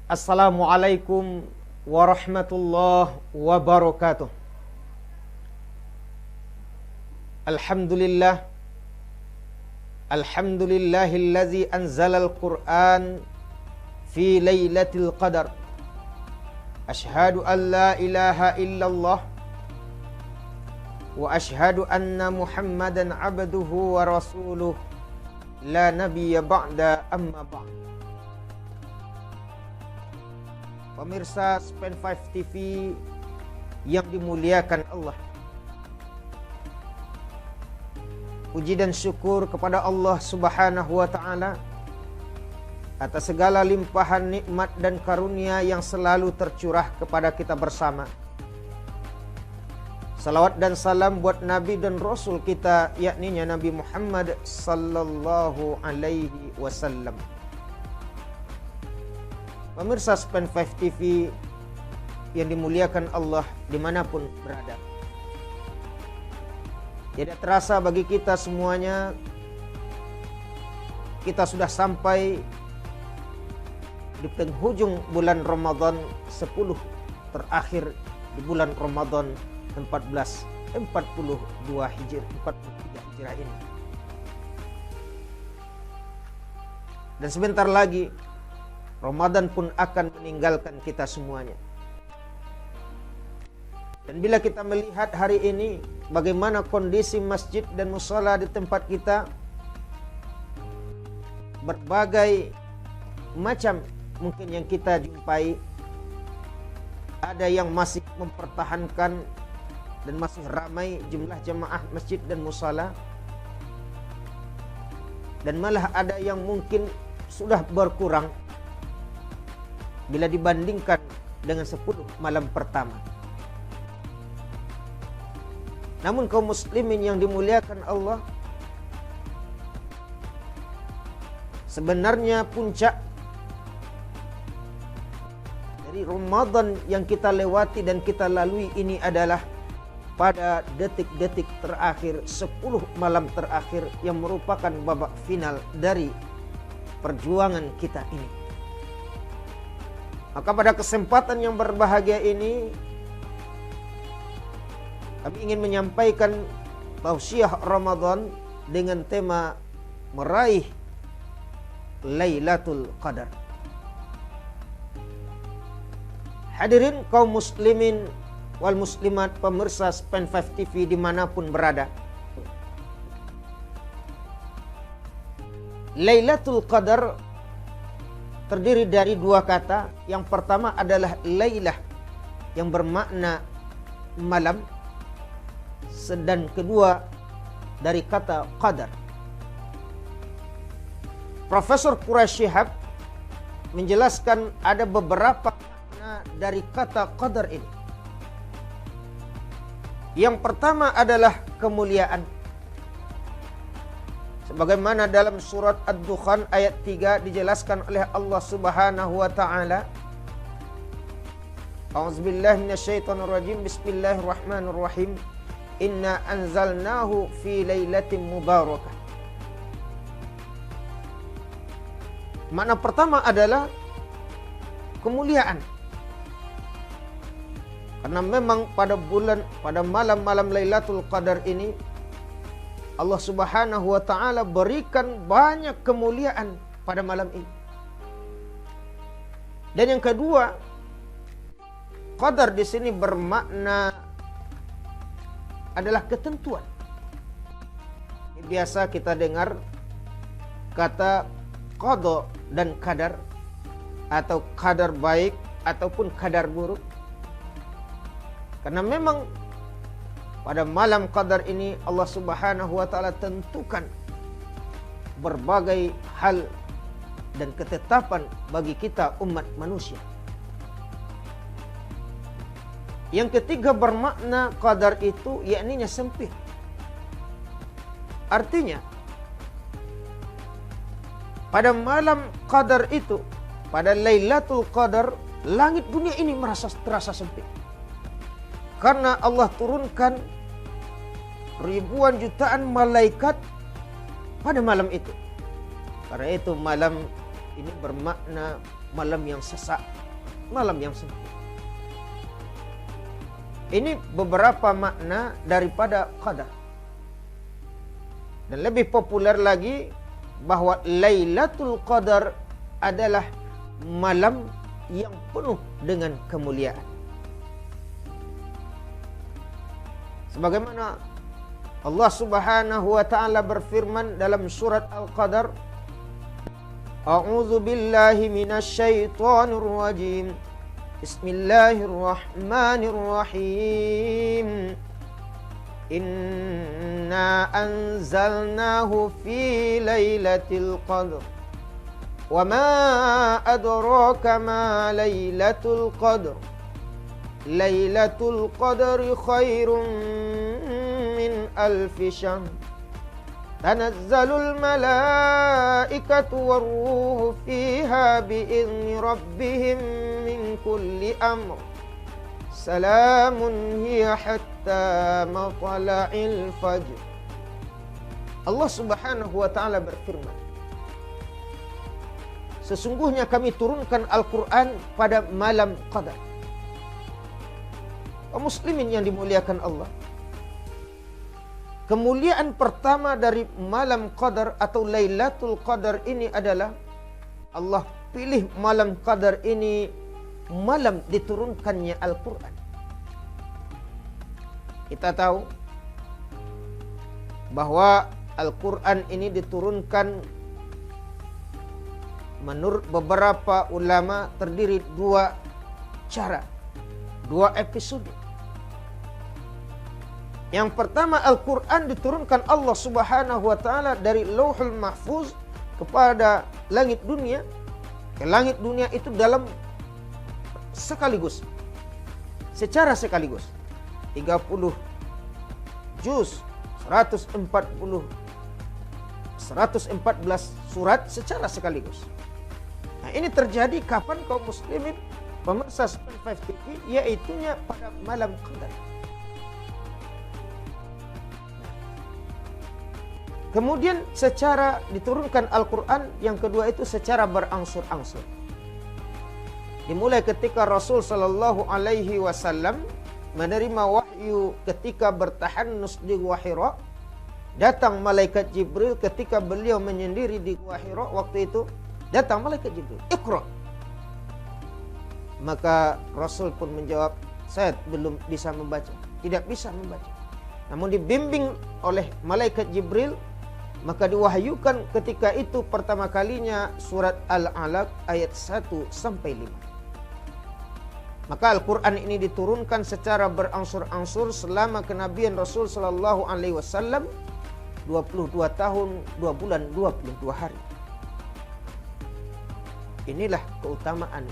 Assalamualaikum warahmatullahi wabarakatuh. Alhamdulillah. Alhamdulillahillazi anzalal Qur'an fi lailatul qadar. Ashhadu an la ilaha illallah wa ashhadu anna Muhammadan abduhu wa rasuluh la nabiyya ba'da amma ba'd. Pemirsa Span 5 TV yang dimuliakan Allah, puji dan syukur kepada Allah Subhanahu wa ta'ala atas segala limpahan nikmat dan karunia yang selalu tercurah kepada kita bersama. Salawat dan salam buat Nabi dan Rasul kita, yakni Nabi Muhammad sallallahu alaihi wasallam. Pemirsa Span 5 TV yang dimuliakan Allah dimanapun berada, tidak terasa bagi kita semuanya, kita sudah sampai di penghujung bulan Ramadan 10 terakhir di bulan Ramadan 1442 Hijriah 43 Hijriah ini. Dan sebentar lagi Ramadan pun akan meninggalkan kita semuanya. Dan bila kita melihat hari ini bagaimana kondisi masjid dan musala di tempat kita, berbagai macam mungkin yang kita jumpai, ada yang masih mempertahankan dan masih ramai jumlah jemaah masjid dan musala, dan malah ada yang mungkin sudah berkurang bila dibandingkan dengan 10 malam pertama. Namun kaum muslimin yang dimuliakan Allah, sebenarnya puncak dari Ramadan yang kita lewati dan kita lalui ini adalah pada detik-detik terakhir, 10 malam terakhir yang merupakan babak final dari perjuangan kita ini. Maka pada kesempatan yang berbahagia ini, kami ingin menyampaikan tausiah Ramadan dengan tema meraih Lailatul Qadar. Hadirin kaum muslimin wal muslimat, pemirsa Span 5 TV dimanapun berada, Lailatul Qadar terdiri dari dua kata. Yang pertama adalah lailah yang bermakna malam, dan kedua dari kata qadar. Profesor Quraisy Shihab menjelaskan ada beberapa makna dari kata qadar ini. Yang pertama adalah kemuliaan, sebagaimana dalam surat Ad-Dukhan ayat 3 dijelaskan oleh Allah Subhanahu wa ta'ala. A'udzubillahi minasyaitonirrajim. Bismillahirrahmanirrahim. Inna anzalnahu fi lailatin mubarakah. Makna pertama adalah kemuliaan. Karena memang pada malam-malam Lailatul Qadar ini Allah Subhanahu wa ta'ala berikan banyak kemuliaan pada malam ini. Dan yang kedua, qadar di sini bermakna adalah ketentuan. Biasa kita dengar kata qada dan qadar, atau qadar baik ataupun qadar buruk. Karena memang pada malam qadar ini Allah Subhanahu wa ta'ala tentukan berbagai hal dan ketetapan bagi kita umat manusia. Yang ketiga bermakna qadar itu yakninya sempit. Artinya pada malam qadar itu, pada Lailatul Qadar, langit dunia ini terasa sempit. Karena Allah turunkan ribuan jutaan malaikat pada malam itu. Karena itu malam ini bermakna malam yang sesak, malam yang sempit. Ini beberapa makna daripada qadar. Dan lebih populer lagi bahwa Lailatul Qadar adalah malam yang penuh dengan kemuliaan. Sebagaimana Allah Subhanahu wa taala berfirman dalam surat Al-Qadar, A'udzu billahi minasy syaithanir rajim. Bismillahirrahmanirrahim. Inna anzalnahu fi lailatul qadr. Wa ma adraka ma lailatul qadr. Lailatul qadri khairun min alfi syahr. Tanazzalul malaikatu war-ruhu fiha bi'izni rabbihim min kulli amr. Salamun hiya hatta matla'il fajr. Allah Subhanahu wa taala berfirman, sesungguhnya kami turunkan Al-Quran pada malam Qadar. Kaum muslimin yang dimuliakan Allah, kemuliaan pertama dari malam Qadar atau Lailatul Qadar ini adalah Allah pilih malam Qadar ini malam diturunkannya Al-Quran. Kita tahu bahwa Al-Quran ini diturunkan menurut beberapa ulama terdiri dua cara, dua episode. Yang pertama, Al-Quran diturunkan Allah Subhanahu wa taala dari Lauhul Mahfuz kepada langit dunia. Ke langit dunia itu dalam sekaligus, secara sekaligus, 30 juz, 114 surat secara sekaligus. Nah, ini terjadi kapan kaum muslimin pemirsa Span 5 TV, yaitunya pada malam Qadar. Kemudian secara diturunkan Al-Quran yang kedua itu secara berangsur-angsur. Dimulai ketika Rasul sallallahu alaihi wasallam menerima wahyu ketika bertahannus di Gua Hira. Datang malaikat Jibril ketika beliau menyendiri di Gua Hira. Waktu itu datang malaikat Jibril, "Iqra." Maka Rasul pun menjawab, "Saya belum bisa membaca." Tidak bisa membaca. Namun dibimbing oleh malaikat Jibril, maka diwahyukan ketika itu pertama kalinya surat Al-Alaq ayat 1 sampai 5. Maka Al-Quran ini diturunkan secara berangsur-angsur selama kenabian Rasul sallallahu alaihi wasallam 22 tahun 2 bulan 22 hari. Inilah keutamaan,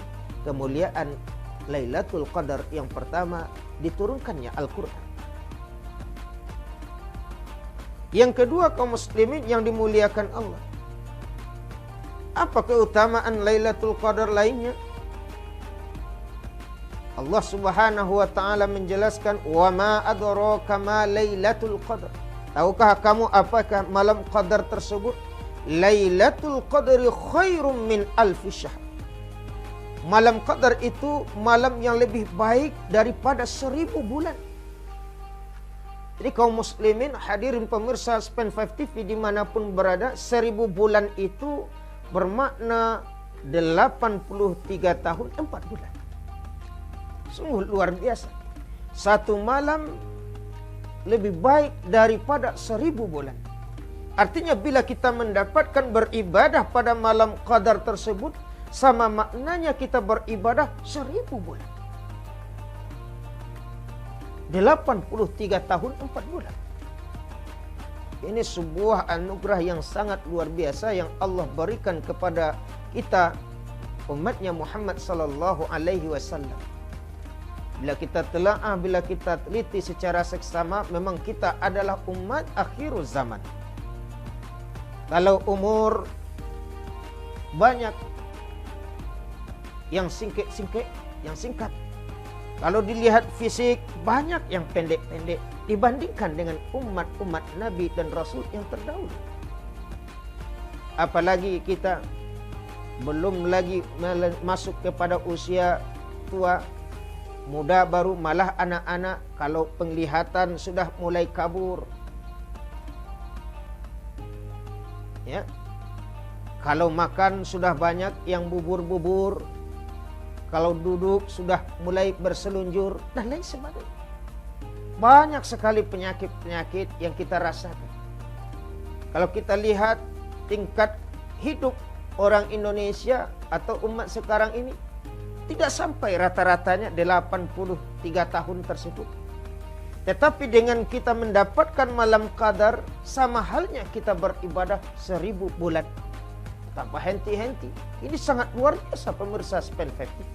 kemuliaan Lailatul Qadar yang pertama diturunkannya Al-Quran. Yang kedua, kaum muslimin yang dimuliakan Allah, apa keutamaan Lailatul Qadar lainnya? Allah Subhanahu wa taala menjelaskan, "Wa ma adraka ma Lailatul Qadar." Tahukah kamu apakah malam Qadar tersebut? Lailatul Qadri khairum min alfi syahr. Malam Qadar itu malam yang lebih baik daripada 1000 bulan. Jadi kaum muslimin, hadirin pemirsa Span 5 TV dimanapun berada, 1000 bulan itu bermakna 83 tahun 4 bulan. Sungguh luar biasa. Satu malam lebih baik daripada 1000 bulan. Artinya bila kita mendapatkan beribadah pada malam Qadar tersebut, sama maknanya kita beribadah 1000 bulan. 83 tahun 4 bulan. Ini sebuah anugerah yang sangat luar biasa yang Allah berikan kepada kita, umatnya Muhammad sallallahu alaihi wasallam. Bila kita telaah, bila kita teliti secara seksama, memang kita adalah umat akhir zaman. Kalau umur banyak yang singkat, yang singkat. Kalau dilihat fisik, banyak yang pendek-pendek dibandingkan dengan umat-umat Nabi dan Rasul yang terdahulu. Apalagi kita belum lagi masuk kepada usia tua, muda baru, malah anak-anak kalau penglihatan sudah mulai kabur. Ya. Kalau makan sudah banyak yang bubur-bubur, kalau duduk sudah mulai berselunjur dan lain sebagainya. Banyak sekali penyakit-penyakit yang kita rasakan. Kalau kita lihat tingkat hidup orang Indonesia atau umat sekarang ini, tidak sampai rata-ratanya 83 tahun tersebut. Tetapi dengan kita mendapatkan malam qadar, sama halnya kita beribadah 1000 bulan. Tanpa henti-henti. Ini sangat luar biasa pemirsa Span 50.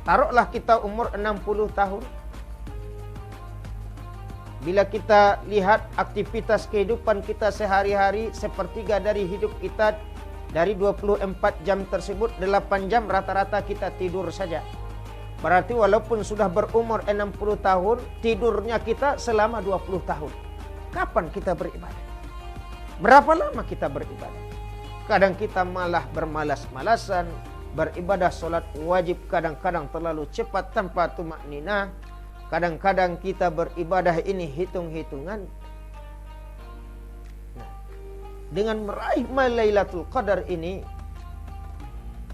Taruhlah kita umur 60 tahun. Bila kita lihat aktivitas kehidupan kita sehari-hari, sepertiga dari hidup kita, dari 24 jam tersebut, 8 jam rata-rata kita tidur saja. Berarti walaupun sudah berumur 60 tahun, tidurnya kita selama 20 tahun. Kapan kita beribadah? Berapa lama kita beribadah? Kadang kita malah bermalas-malasan, beribadah solat wajib kadang-kadang terlalu cepat tanpa tumakninah. Kadang-kadang kita beribadah ini hitung-hitungan. Nah, dengan meraih Lailatul Qadar ini,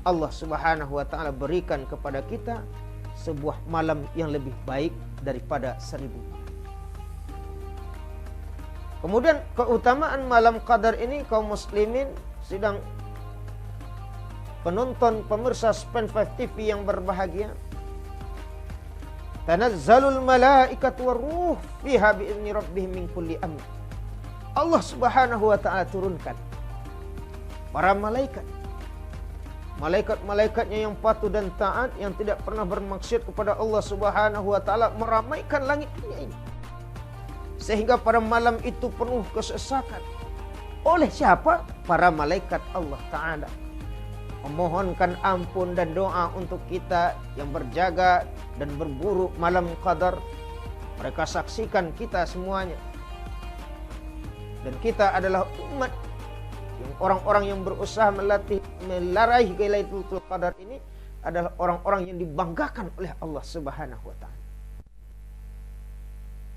Allah Subhanahu wa taala berikan kepada kita sebuah malam yang lebih baik daripada 1000. Kemudian keutamaan malam qadar ini, kaum muslimin sedang penonton pemirsa Span 5 TV yang berbahagia, tanazzalul malaikatu waruh fiha biizni rabbihim min kulli amr. Allah Subhanahu wa taala turunkan para malaikat. Malaikat-malaikatnya yang patuh dan taat, yang tidak pernah bermaksud kepada Allah Subhanahu wa taala, meramaikan langit dunia ini. Sehingga pada malam itu penuh kesesakan. Oleh siapa? Para malaikat Allah Ta'ala. Memohonkan ampun dan doa untuk kita yang berjaga dan berburu malam qadar. Mereka saksikan kita semuanya. Dan kita adalah umat yang orang-orang yang berusaha melarai Lailatul Qadar ini adalah orang-orang yang dibanggakan oleh Allah Subhanahu wa taala.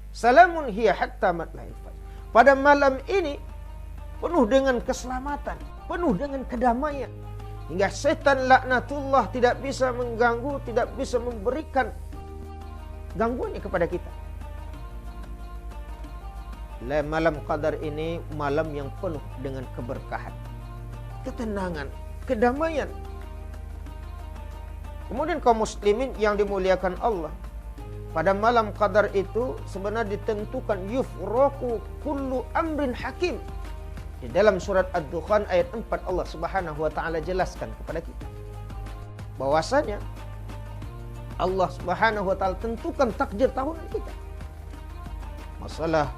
Salamun hiya hatta matla'il fajr. Pada malam ini penuh dengan keselamatan, penuh dengan kedamaian, hingga setan laknatullah tidak bisa mengganggu, tidak bisa memberikan gangguannya kepada kita. Malam qadar ini malam yang penuh dengan keberkahan, ketenangan, kedamaian. Kemudian kaum muslimin yang dimuliakan Allah, pada malam qadar itu sebenarnya ditentukan yufraku kullu amrin hakim. Di dalam surat Ad-Dukhan ayat 4 Allah Subhanahu wa taala jelaskan kepada kita bahwasanya Allah Subhanahu wa taala tentukan takdir tahunan kita. Masalah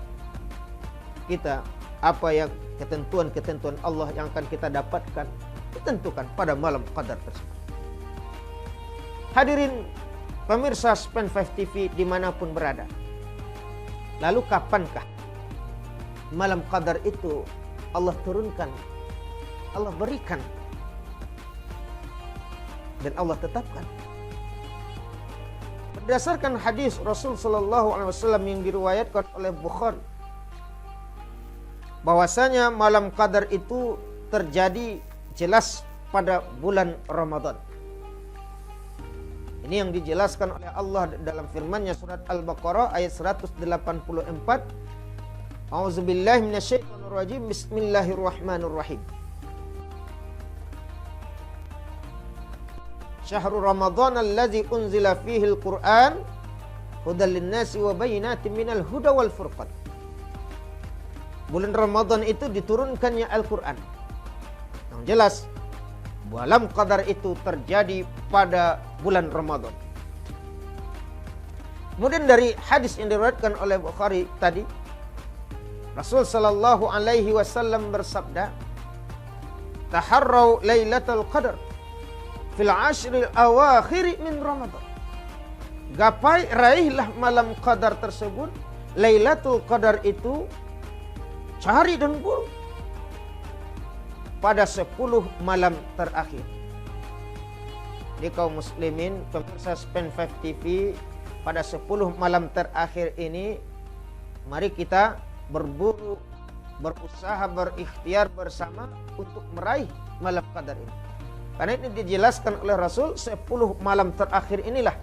kita, apa yang ketentuan-ketentuan Allah yang akan kita dapatkan ditentukan pada malam qadar tersebut. Hadirin pemirsa Span 5 TV dimanapun berada, lalu kapankah malam qadar itu Allah turunkan, Allah berikan, dan Allah tetapkan? Berdasarkan hadis Rasul sallallahu alaihi wasallam yang diriwayatkan oleh Bukhari, bahwasanya malam qadar itu terjadi jelas pada bulan Ramadan. Ini yang dijelaskan oleh Allah dalam firman-Nya surat Al-Baqarah ayat 184. A'udzubillahi minasyaitonir rajim. Bismillahirrahmanirrahim. Syahrul Ramadan allazi unzila fihi al-Qur'an hudan lin-nasi wa bayyinatin minal huda wal furqan. Bulan Ramadan itu diturunkannya Al-Qur'an. Yang jelas malam qadar itu terjadi pada bulan Ramadan. Kemudian dari hadis yang diriwayatkan oleh Bukhari tadi, Rasul sallallahu alaihi wasallam bersabda, "Taharrau Lailatul Qadar fil ashril awakhir min Ramadan." Gapai raihlah malam qadar tersebut, Lailatul Qadar itu cari dan buru pada 10 malam terakhir. Di kaum muslimin pemirsa Span 5 TV, pada 10 malam terakhir ini mari kita berburu, berusaha, berikhtiar bersama untuk meraih malam qadar ini. Karena ini dijelaskan oleh Rasul, 10 malam terakhir inilah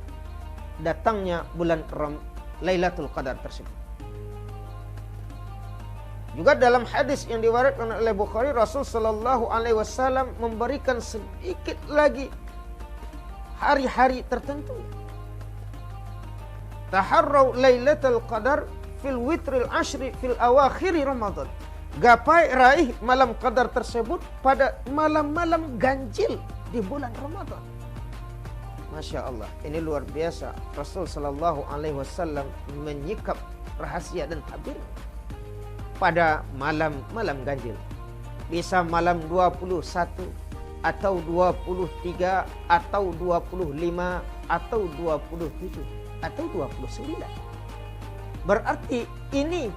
datangnya bulan Lailatul Qadar tersebut. Juga dalam hadis yang diriwayatkan oleh Bukhari, Rasul sallallahu alaihi wasallam memberikan sedikit lagi hari-hari tertentu. Taharrau Lailatul Qadar fil witril ashri fil awakhiri Ramadan. Gapai raih malam qadar tersebut pada malam-malam ganjil di bulan Ramadan. Masya Allah, ini luar biasa. Rasul sallallahu alaihi wasallam menyikap rahasia dan tabir pada malam-malam ganjil. Bisa malam 21 atau 23 atau 25 atau 27 atau 29. Berarti ini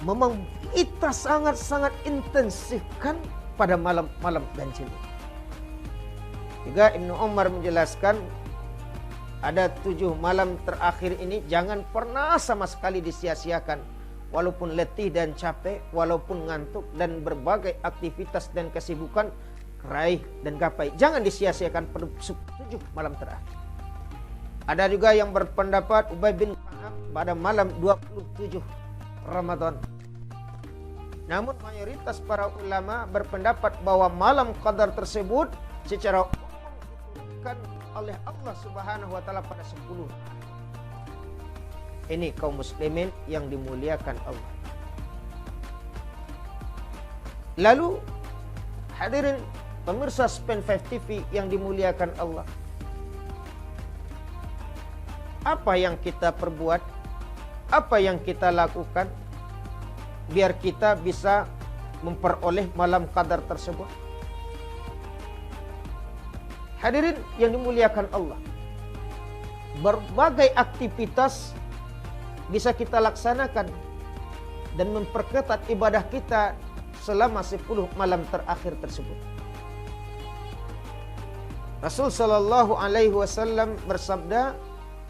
memang kita sangat-sangat intensifkan pada malam-malam ganjil. Juga Ibnu Umar menjelaskan ada 7 malam terakhir ini jangan pernah sama sekali disia-siakan. Walaupun letih dan capek, walaupun ngantuk dan berbagai aktivitas dan kesibukan, raih dan gapai. Jangan disia-siakan pada 7 malam terakhir. Ada juga yang berpendapat Ubay bin Ka'ab pada malam 27 Ramadan. Namun mayoritas para ulama berpendapat bahwa malam qadar tersebut secara umum diturunkan oleh Allah Subhanahu wa taala pada 10. Ini kaum muslimin yang dimuliakan Allah. Lalu hadirin pemirsa Span 5 TV yang dimuliakan Allah, apa yang kita perbuat, apa yang kita lakukan biar kita bisa memperoleh malam qadar tersebut? Hadirin yang dimuliakan Allah, berbagai aktivitas bisa kita laksanakan dan memperketat ibadah kita selama 10 malam terakhir tersebut. Rasul sallallahu alaihi wasallam bersabda,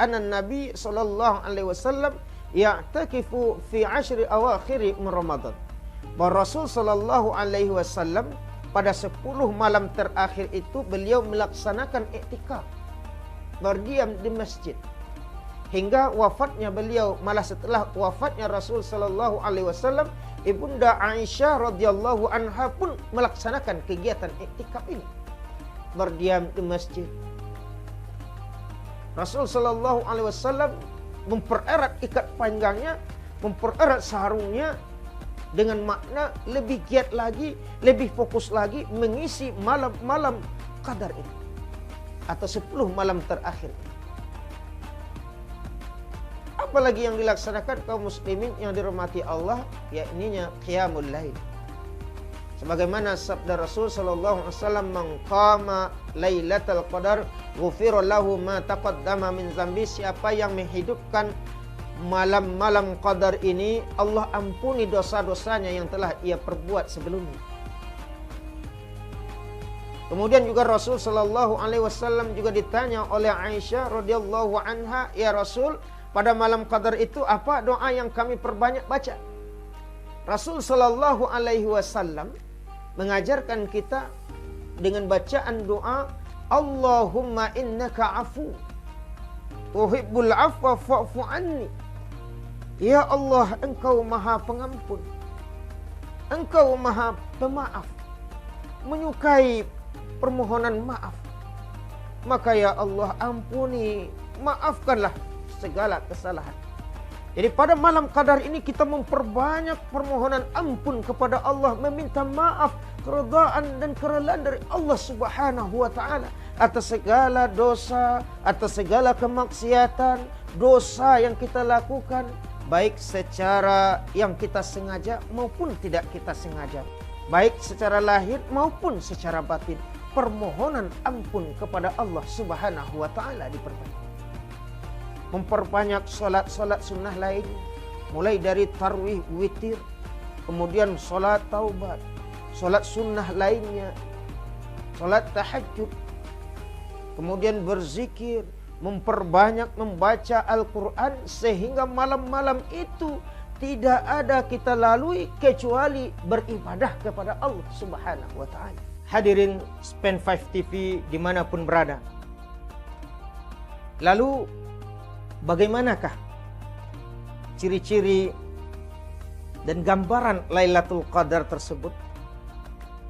"Ana Nabi sallallahu alaihi wasallam ya'takifu fi 10 awakhir min Ramadan." Bahwa Rasul sallallahu alaihi wasallam pada 10 malam terakhir itu beliau melaksanakan iktikaf, berdiam di masjid hingga wafatnya beliau. Malah setelah wafatnya Rasul sallallahu alaihi wasallam, Ibunda Aisyah radhiyallahu anha pun melaksanakan kegiatan iktikaf ini, berdiam di masjid. Rasul sallallahu alaihi wasallam mempererat ikat pinggangnya, mempererat sarungnya dengan makna lebih giat lagi, lebih fokus lagi mengisi malam-malam qadar ini atau 10 malam terakhir. Apalagi yang dilaksanakan kaum muslimin yang dirahmati Allah, yakni qiyamul lail. Sebagaimana sabda Rasul sallallahu alaihi wasallam, "Man qama lailatul qadar ghufira lahu ma taqaddama min dzambi." Siapa yang menghidupkan malam-malam qadar ini, Allah ampuni dosa-dosanya yang telah ia perbuat sebelumnya. Kemudian juga Rasul sallallahu alaihi wasallam juga ditanya oleh Aisyah radhiyallahu anha, "Ya Rasul, pada malam qadar itu apa doa yang kami perbanyak baca?" Rasul sallallahu alaihi wasallam mengajarkan kita dengan bacaan doa, "Allahumma innaka afu tuhibbul afwa fa'fu anni." Ya Allah, Engkau Maha Pengampun, Engkau Maha Pemaaf, menyukai permohonan maaf. Maka ya Allah, ampuni, maafkanlah segala kesalahan. Jadi pada malam qadar ini kita memperbanyak permohonan ampun kepada Allah, meminta maaf, keridhaan dan kerelaan dari Allah Subhanahu wa taala atas segala dosa, atas segala kemaksiatan, dosa yang kita lakukan, baik secara yang kita sengaja maupun tidak kita sengaja, baik secara lahir maupun secara batin. Permohonan ampun kepada Allah Subhanahu wa taala diperbanyak. Memperbanyak solat-solat sunnah lainnya, mulai dari tarwih, witir, kemudian solat taubat, sholat sunnah lainnya, sholat tahajud, kemudian berzikir, memperbanyak membaca Al-Quran, sehingga malam-malam itu tidak ada kita lalui kecuali beribadah kepada Allah Subhanahu wa ta'ala. Hadirin Span 5 TV dimanapun berada. Lalu bagaimanakah ciri-ciri dan gambaran Lailatul Qadar tersebut?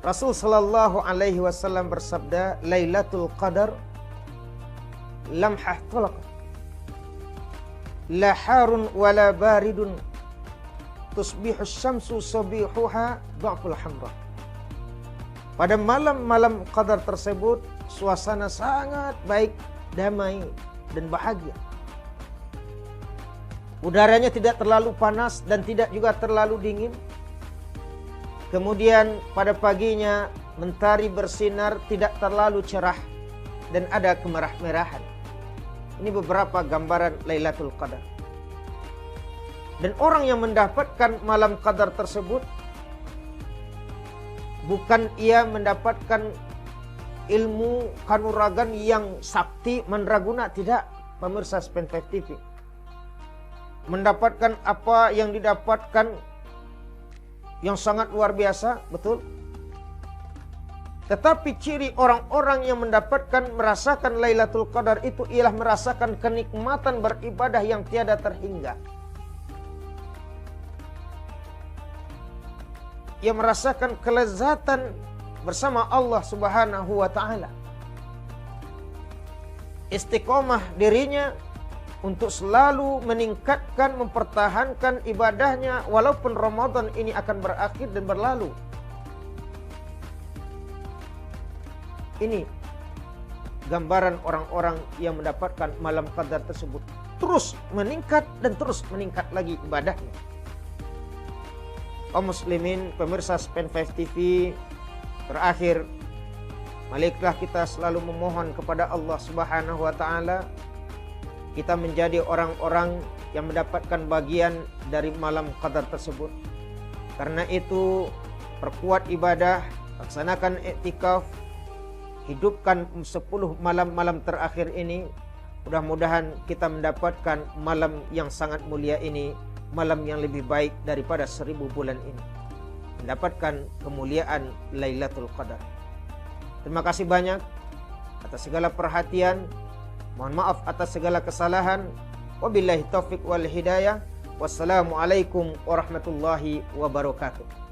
Rasul sallallahu alaihi wasallam bersabda, Lailatul Qadar lamhah talaq, la harun wala baridun, tusbihu syamsu sabihuha dha'ful hamra. Pada malam-malam Qadar tersebut suasana sangat baik, damai dan bahagia. Udaranya tidak terlalu panas dan tidak juga terlalu dingin. Kemudian pada paginya mentari bersinar, tidak terlalu cerah dan ada kemerah-merahan. Ini beberapa gambaran Lailatul Qadar. Dan orang yang mendapatkan malam Qadar tersebut, bukan ia mendapatkan ilmu kanuragan yang sakti mandraguna, tidak, pemirsa Span 5 TV. Mendapatkan apa yang didapatkan yang sangat luar biasa, betul. Tetapi ciri orang-orang yang merasakan Lailatul Qadar itu ialah merasakan kenikmatan beribadah yang tiada terhingga. Ia merasakan kelezatan bersama Allah Subhanahu wa ta'ala. Istiqomah dirinya untuk selalu meningkatkan, mempertahankan ibadahnya walaupun Ramadan ini akan berakhir dan berlalu. Ini gambaran orang-orang yang mendapatkan malam Qadar tersebut. Terus meningkat dan terus meningkat lagi ibadahnya. Kaum muslimin, pemirsa Span 5 TV, terakhir, marilah kita selalu memohon kepada Allah Subhanahu wa ta'ala, kita menjadi orang-orang yang mendapatkan bagian dari malam Qadar tersebut. Karena itu, perkuat ibadah, laksanakan iktikaf, hidupkan 10 malam-malam terakhir ini. Mudah-mudahan kita mendapatkan malam yang sangat mulia ini, malam yang lebih baik daripada 1000 bulan ini, mendapatkan kemuliaan Lailatul Qadar. Terima kasih banyak atas segala perhatian. Mohon maaf atas segala kesalahan. Wabillahi taufiq wal hidayah. Wassalamualaikum warahmatullahi wabarakatuh.